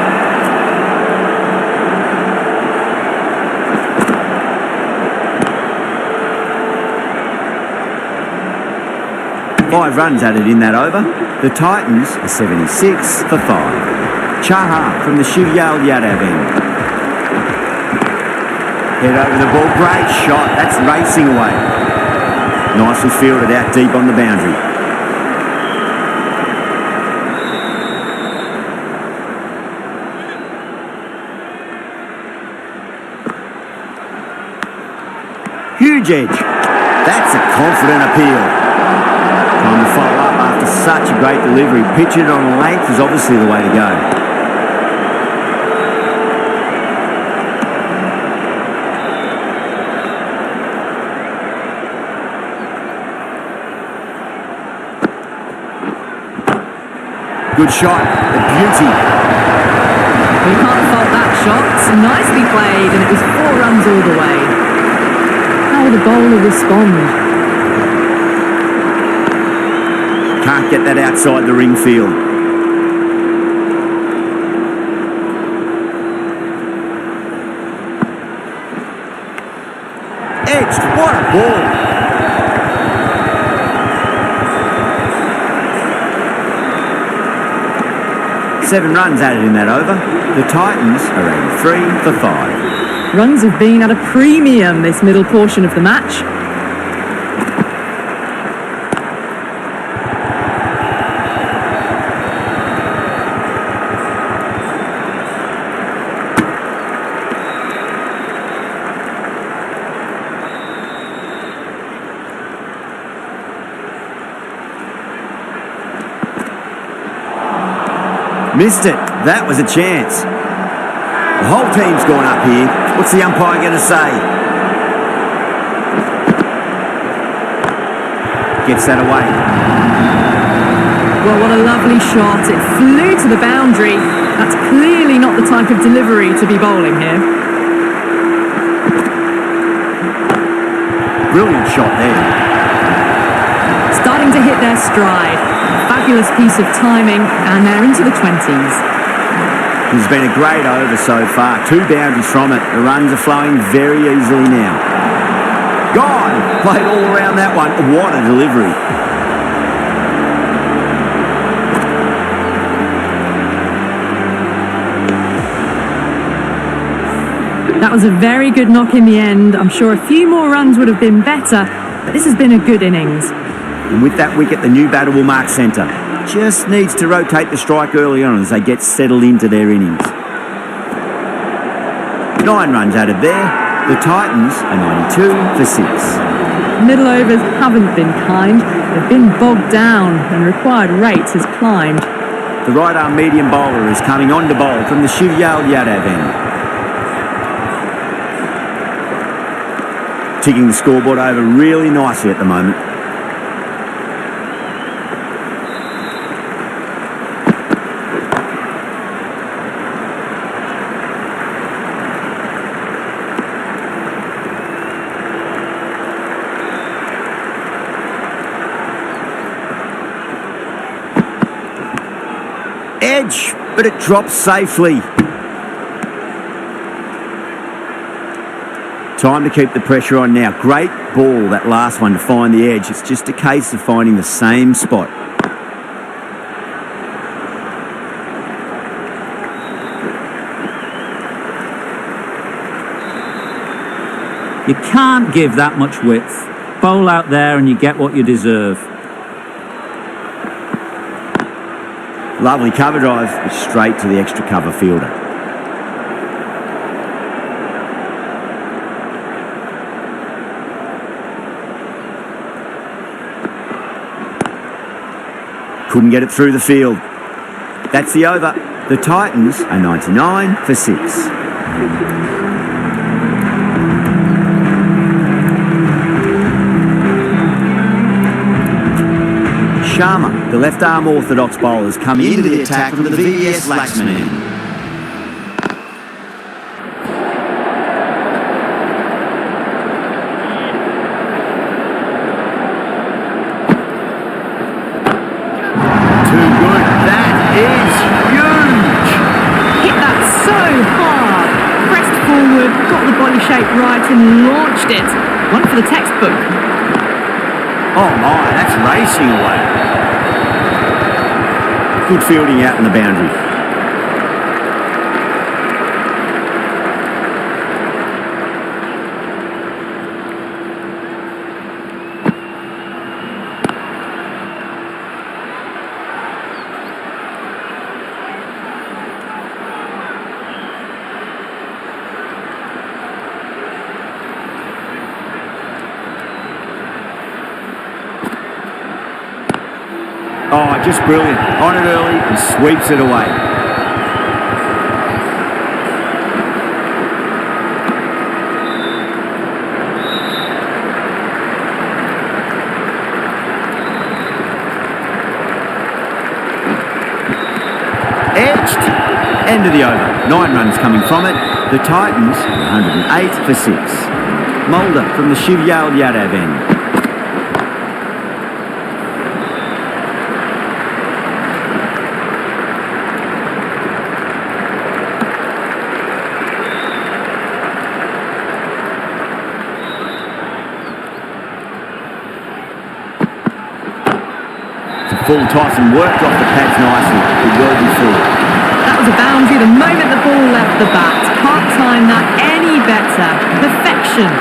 [SPEAKER 1] Five runs added in that over. The Titans are 76 for 5. Chaha from the Shivyal Yadav end. Head over the ball, great shot. That's racing away. Nicely fielded out deep on the boundary. Huge edge. That's a confident appeal. Time to follow up after such a great delivery. Pitch it on length is obviously the way to go. Good shot, a beauty.
[SPEAKER 2] You can't fault that shot. It's nicely played, and it was 4 runs all the way. How will the bowler respond?
[SPEAKER 1] Can't get that outside the ring field. Edged, what a ball. Seven runs added in that over. The Titans are 83 for 5.
[SPEAKER 2] Runs have been at a premium this middle portion of the match.
[SPEAKER 1] Missed it. That was a chance. The whole team's gone up here. What's the umpire going to say? Gets that away.
[SPEAKER 2] Well, what a lovely shot. It flew to the boundary. That's clearly not the type of delivery to be bowling here.
[SPEAKER 1] brilliant shot there.
[SPEAKER 2] Starting to hit their stride. Fabulous piece of timing, and they're into the 20s.
[SPEAKER 1] It's been a great over so far. 2 boundaries from it. The runs are flowing very easily now. Gone! Played all around that one. What a delivery.
[SPEAKER 2] That was a very good knock in the end. I'm sure a few more runs would have been better, but this has been a good innings.
[SPEAKER 1] And with that wicket, the new batter will mark centre. Just needs to rotate the strike early on as they get settled into their innings. 9 runs added there. The Titans are 92 for 6.
[SPEAKER 2] Middle overs haven't been kind. They've been bogged down and required rate has climbed.
[SPEAKER 1] The right arm medium bowler is coming on to bowl from the SRHvsGT end. Ticking the scoreboard over really nicely at the moment. Edge, but it drops safely. Time to keep the pressure on now. Great ball, that last one, to find the edge. It's just a case of finding the same spot.
[SPEAKER 3] You can't give that much width. Bowl out there and you get what you deserve.
[SPEAKER 1] Lovely cover drive, but straight to the extra cover fielder. Couldn't get it through the field. That's the over. The Titans are 99 for 6. Sharma, the left-arm orthodox bowler, is coming into the attack from the VVS Laxman end. Too good. That is huge.
[SPEAKER 2] Hit that so hard. Pressed forward, got the body shape right and launched it. One for the textbook.
[SPEAKER 1] Oh my, that's racing away. Good fielding out in the boundary. Oh, just brilliant. On it early and sweeps it away. Edged. End of the over. 9 runs coming from it. The Titans, 108 for 6. Mulder from the SRHvsGT end. Full toss and worked off the pads nicely. It will be full.
[SPEAKER 2] That was a boundary the moment the ball left the bat. Can't time that any better. Perfection.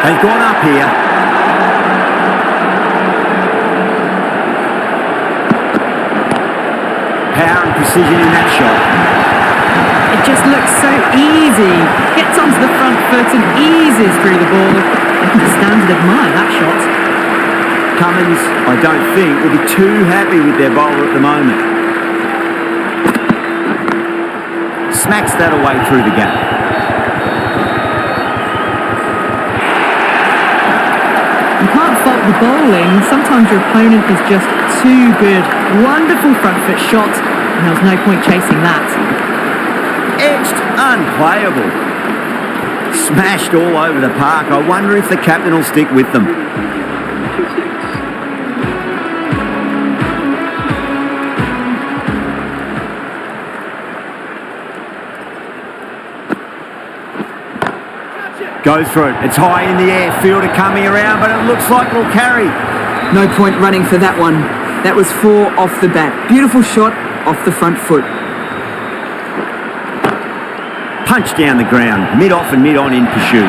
[SPEAKER 1] They've gone up here. Power and precision in that shot.
[SPEAKER 2] It just looks so easy. Gets onto the front foot and eases through the ball. I can stand and admire that shot.
[SPEAKER 1] Cummins, I don't think, will be too happy with their bowler at the moment. Smacks that away through the gap.
[SPEAKER 2] You can't fault the bowling. Sometimes your opponent is just too good. Wonderful front foot shot. There was no point chasing that.
[SPEAKER 1] Edged, unplayable. Smashed all over the park. I wonder if the captain will stick with them. Goes through it. It's high in the air. Fielder coming around, but it looks like it'll carry.
[SPEAKER 5] No point running for that one. That was 4 off the bat. Beautiful shot off the front foot.
[SPEAKER 1] Punch down the ground. Mid-off and mid-on in pursuit.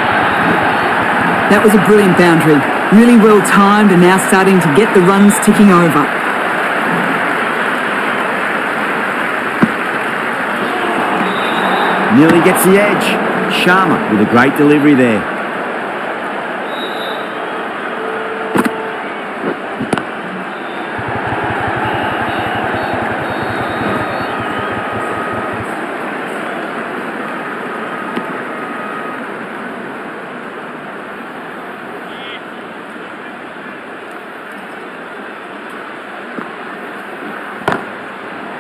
[SPEAKER 5] That was a brilliant boundary. Really well timed and now starting to get the runs ticking over.
[SPEAKER 1] Nearly gets the edge. Sharma with a great delivery there.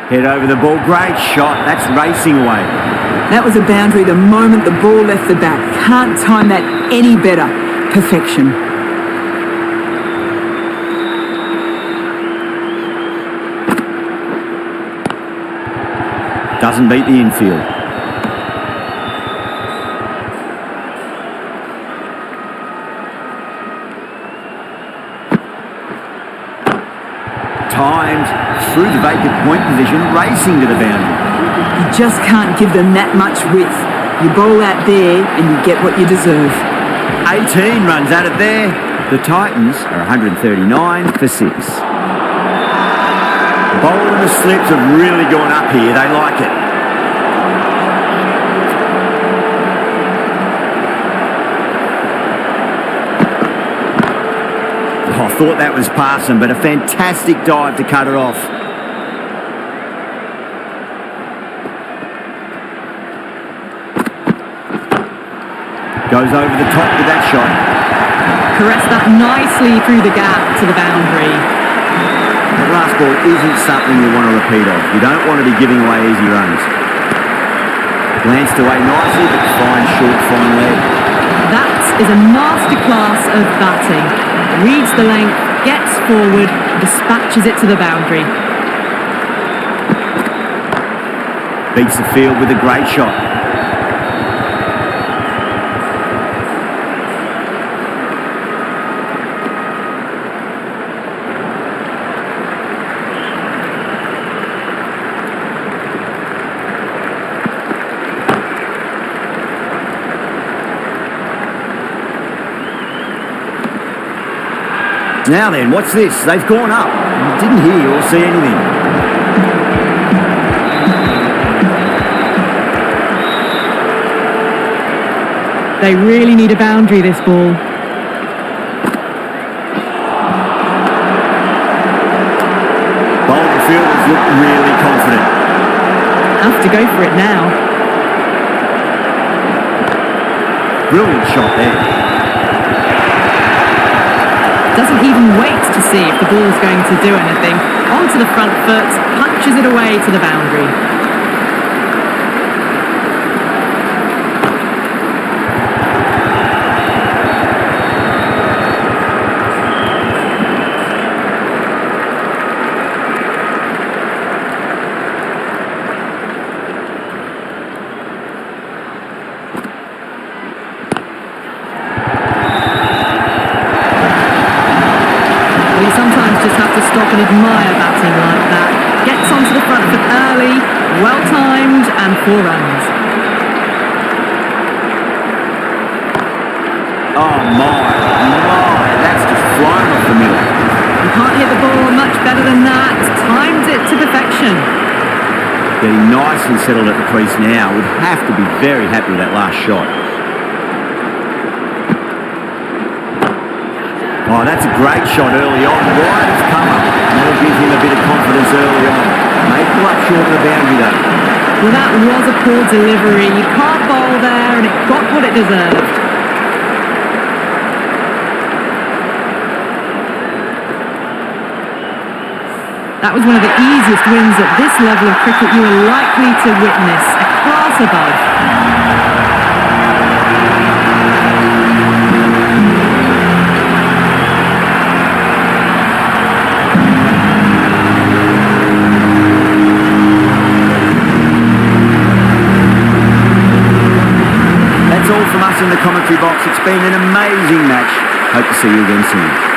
[SPEAKER 1] Head over the ball. Great shot. That's racing away.
[SPEAKER 5] That was a boundary the moment the ball left the bat. Can't time that any better. Perfection.
[SPEAKER 1] Doesn't beat the infield. Timed through the vacant point position, racing to the boundary.
[SPEAKER 5] You just can't give them that much width. You bowl out there and you get what you deserve.
[SPEAKER 1] 18 runs at it there. The Titans are 139 for 6. The bowler and the slips have really gone up here. They like it. Oh, I thought that was passing, but a fantastic dive to cut it off. Goes over the top with that shot.
[SPEAKER 2] Caressed that nicely through the gap to the boundary.
[SPEAKER 1] That last ball isn't something you want to repeat of. You don't want to be giving away easy runs. Glanced away nicely, but fine short, fine leg.
[SPEAKER 2] That is a masterclass of batting. Reads the length, gets forward, dispatches it to the boundary.
[SPEAKER 1] Beats the field with a great shot. Now then, what's this? They've gone up. Didn't hear or see anything.
[SPEAKER 2] They really need a boundary, this ball.
[SPEAKER 1] Bowling fielders look really confident.
[SPEAKER 2] Have to go for it now.
[SPEAKER 1] Brilliant shot there.
[SPEAKER 2] Doesn't even wait to see if the ball's going to do anything. Onto the front foot, punches it away to the boundary. You sometimes just have to stop and admire batting like that. Gets onto the front foot early, well timed, and 4 runs.
[SPEAKER 1] Oh my, that's just flying off the middle.
[SPEAKER 2] You can't hit the ball much better than that. Timed it to perfection.
[SPEAKER 1] Getting nicely settled at the crease now. Would have to be very happy with that last shot. Oh, that's a great shot early on. Wide has come up. That'll give him a bit of confidence early on. May pull up short of the boundary though.
[SPEAKER 2] Well, that was a poor delivery. You can't bowl there, and it got what it deserved. That was one of the easiest wins at this level of cricket you are likely to witness. A class above.
[SPEAKER 1] That's all from us in the commentary box. It's been an amazing match. Hope to see you again soon.